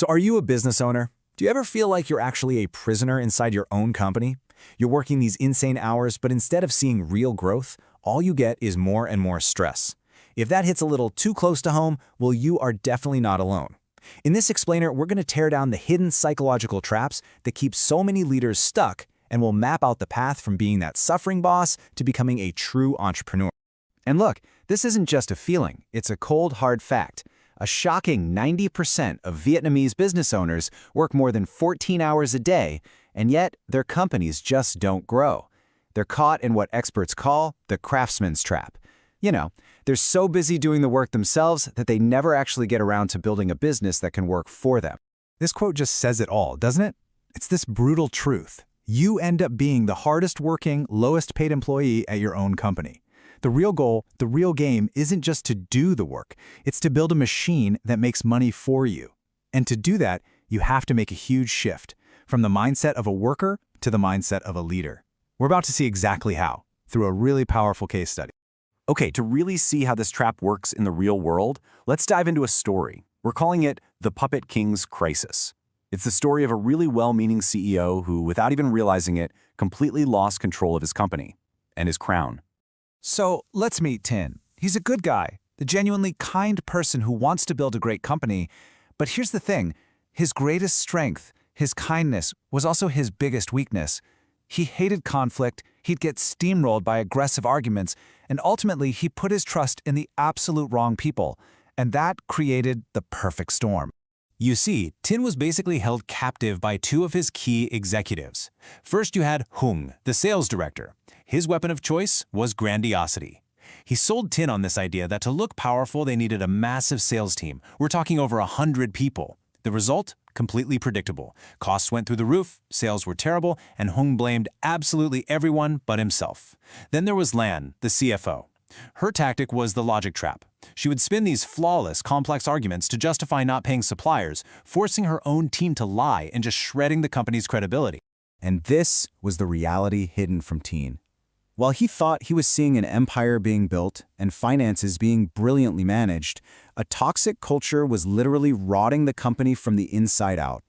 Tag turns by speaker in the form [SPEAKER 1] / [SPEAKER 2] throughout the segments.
[SPEAKER 1] So are you a business owner? Do you ever feel like you're actually a prisoner inside your own company? You're working these insane hours, but instead of seeing real growth, all you get is more and more stress. If that hits a little too close to home, well, you are definitely not alone. In this explainer, we're going to tear down the hidden psychological traps that keep so many leaders stuck, and we'll map out the path from being that suffering boss to becoming a true entrepreneur. And look, this isn't just a feeling, it's a cold, hard fact. A shocking 90% of Vietnamese business owners work more than 14 hours a day, and yet their companies just don't grow. They're caught in what experts call the craftsman's trap. You know, they're so busy doing the work themselves that they never actually get around to building a business that can work for them.
[SPEAKER 2] This quote just says it all, doesn't it? It's this brutal truth. You end up being the hardest working, lowest paid employee at your own company. The real goal, the real game, isn't just to do the work. It's to build a machine that makes money for you. And to do that, you have to make a huge shift, from the mindset of a worker to the mindset of a leader. We're about to see exactly how, through a really powerful case study.
[SPEAKER 1] Okay, to really see how this trap works in the real world, let's dive into a story. We're calling it the Puppet King's Crisis. It's the story of a really well-meaning CEO who, without even realizing it, completely lost control of his company and his crown.
[SPEAKER 2] So let's meet Tin. He's a good guy, the genuinely kind person who wants to build a great company. But here's the thing, his greatest strength, his kindness, was also his biggest weakness. He hated conflict, he'd get steamrolled by aggressive arguments, and ultimately he put his trust in the absolute wrong people. And that created the perfect storm. You see, Tin was basically held captive by two of his key executives. First you had Hung, the sales director. His weapon of choice was Grandiosity. He sold Tin on this idea that to look powerful they needed a massive sales team. We're talking over 100 people. The result? Completely predictable. Costs went through the roof, sales were terrible, and Hung blamed absolutely everyone but himself. Then there was Lan, the CFO. Her tactic was the logic trap. She would spin these flawless, complex arguments to justify not paying suppliers, forcing her own team to lie and just shredding the company's credibility.
[SPEAKER 1] And this was the reality hidden from Tin. While he thought he was seeing an empire being built and finances being brilliantly managed, a toxic culture was literally rotting the company from the inside out.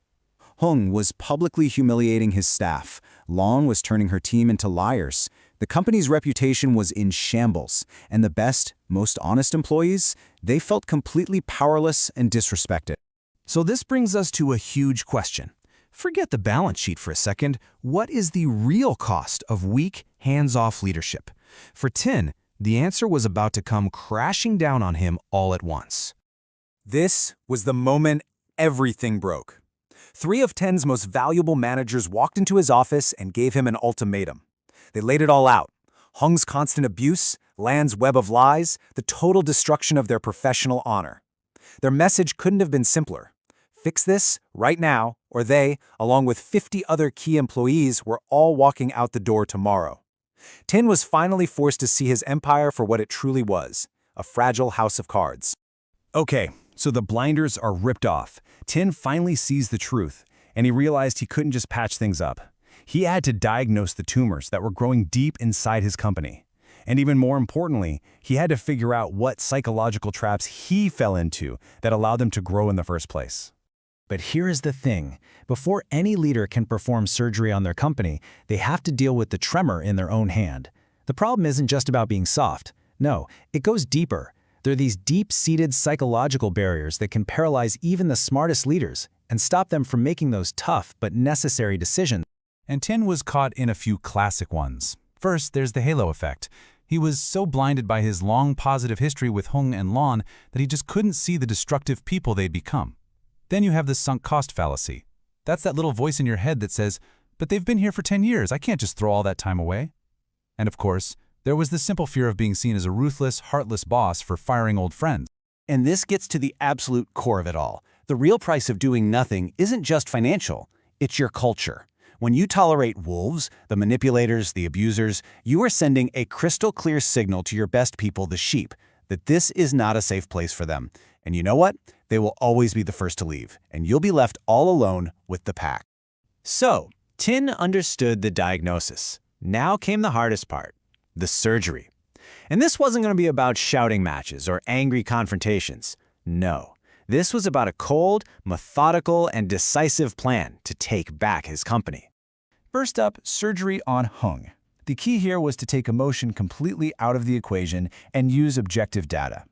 [SPEAKER 1] Hung was publicly humiliating his staff. Lan was turning her team into liars. The company's reputation was in shambles, and the best, most honest employees, they felt completely powerless and disrespected.
[SPEAKER 2] So this brings us to a huge question. Forget the balance sheet for a second. What is the real cost of weak, hands-off leadership? For Tin, the answer was about to come crashing down on him all at once.
[SPEAKER 1] This was the moment everything broke. 3 of Tin's most valuable managers walked into his office and gave him an ultimatum. They laid it all out. Hung's constant abuse, Lan's web of lies, the total destruction of their professional honor. Their message couldn't have been simpler. Fix this right now, or they, along with 50 other key employees, were all walking out the door tomorrow. Tin was finally forced to see his empire for what it truly was, a fragile house of cards.
[SPEAKER 2] Okay, so the blinders are ripped off. Tin finally sees the truth, and he realized he couldn't just patch things up. He had to diagnose the tumors that were growing deep inside his company. And even more importantly, he had to figure out what psychological traps he fell into that allowed them to grow in the first place. But here is the thing. Before any leader can perform surgery on their company, they have to deal with the tremor in their own hand. The problem isn't just about being soft. No, it goes deeper. There are these deep-seated psychological barriers that can paralyze even the smartest leaders and stop them from making those tough but necessary decisions. And Tin was caught in a few classic ones. First, there's the halo effect. He was so blinded by his long positive history with Hung and Lan that he just couldn't see the destructive people they'd become. Then you have the sunk cost fallacy. That's that little voice in your head that says, but they've been here for 10 years, I can't just throw all that time away. And of course, there was the simple fear of being seen as a ruthless, heartless boss for firing old friends.
[SPEAKER 1] And this gets to the absolute core of it all. The real price of doing nothing isn't just financial, it's your culture. When you tolerate wolves, the manipulators, the abusers, you are sending a crystal clear signal to your best people, the sheep, that this is not a safe place for them. And you know what? They will always be the first to leave, and you'll be left all alone with the pack. So, Tin understood the diagnosis. Now came the hardest part, the surgery. And this wasn't going to be about shouting matches or angry confrontations. No, This was about a cold, methodical, and decisive plan to take back his company.
[SPEAKER 2] First up, surgery on Hung. The key here was to take emotion completely out of the equation and use objective data.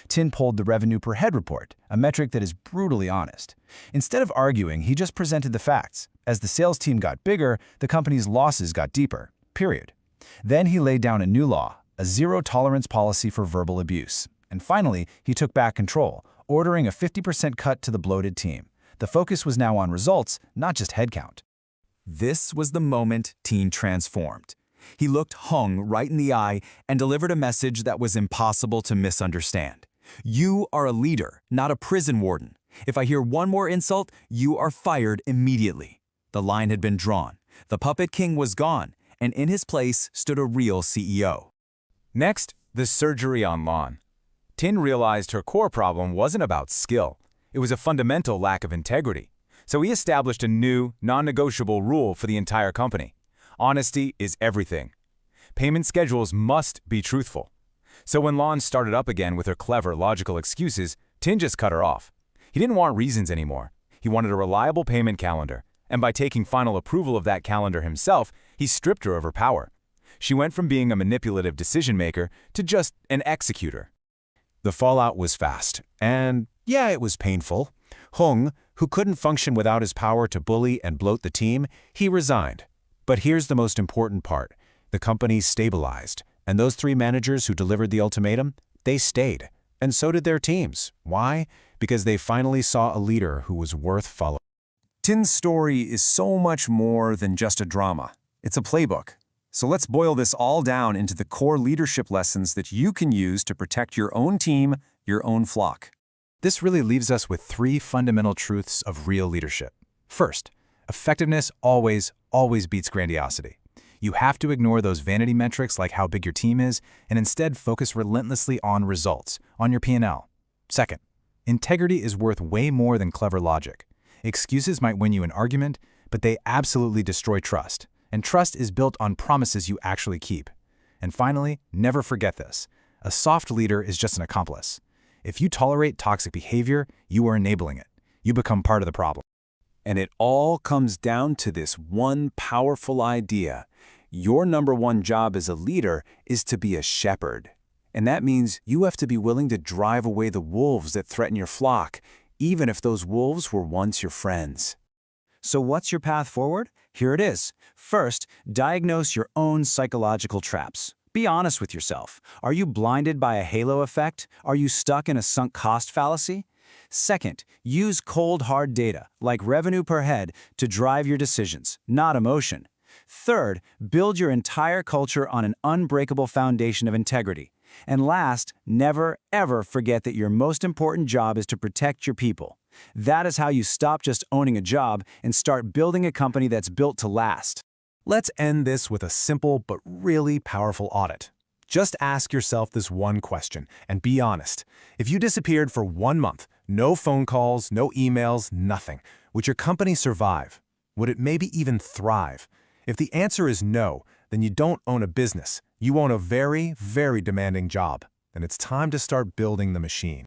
[SPEAKER 2] Tin pulled the revenue per head report, a metric that is brutally honest. Instead of arguing, he just presented the facts. As the sales team got bigger, the company's losses got deeper, period. Then he laid down a new law, a zero-tolerance policy for verbal abuse. And finally, he took back control, ordering a 50% cut to the bloated team. The focus was now on results, not just headcount.
[SPEAKER 1] This was the moment Tin transformed. He looked Hung right in the eye and delivered a message that was impossible to misunderstand. You are a leader, not a prison warden. If I hear one more insult, you are fired immediately. The line had been drawn. The puppet king was gone, and in his place stood a real CEO. Next, the surgery on Lon. Tin realized her core problem wasn't about skill. It was a fundamental lack of integrity. So he established a new, non-negotiable rule for the entire company. Honesty is everything. Payment schedules must be truthful. So when Lon started up again with her clever, logical excuses, Tin just cut her off. He didn't want reasons anymore. He wanted a reliable payment calendar, and by taking final approval of that calendar himself, he stripped her of her power. She went from being a manipulative decision-maker to just an executor.
[SPEAKER 2] The fallout was fast, and yeah, it was painful. Hung, who couldn't function without his power to bully and bloat the team, he resigned. But here's the most important part. The company stabilized, and those 3 managers who delivered the ultimatum, they stayed. And so did their teams. Why? Because they finally saw a leader who was worth following. Tin's story is so much more than just a drama. It's a playbook. So let's boil this all down into the core leadership lessons that you can use to protect your own team, your own flock. This really leaves us with 3 fundamental truths of real leadership. First, effectiveness always beats grandiosity. You have to ignore those vanity metrics like how big your team is and instead focus relentlessly on results, on your P&L. Second, integrity is worth way more than clever logic. Excuses might win you an argument, but they absolutely destroy trust. And trust is built on promises you actually keep. And finally, never forget this. A soft leader is just an accomplice. If you tolerate toxic behavior, you are enabling it. You become part of the problem. And it all comes down to this one powerful idea. Your number one job as a leader is to be a shepherd. And that means you have to be willing to drive away the wolves that threaten your flock, even if those wolves were once your friends. So what's your path forward? Here it is. First, diagnose your own psychological traps. Be honest with yourself. Are you blinded by a halo effect? Are you stuck in a sunk cost fallacy? Second, use cold, hard data, like revenue per head, to drive your decisions, not emotion. Third, build your entire culture on an unbreakable foundation of integrity. And last, never, ever forget that your most important job is to protect your people. That is how you stop just owning a job and start building a company that's built to last. Let's end this with a simple but really powerful audit. Just ask yourself this one question and be honest. If you disappeared for 1 month, no phone calls, no emails, nothing, would your company survive? Would it maybe even thrive? If the answer is no, then you don't own a business. You own a very, very demanding job, and it's time to start building the machine.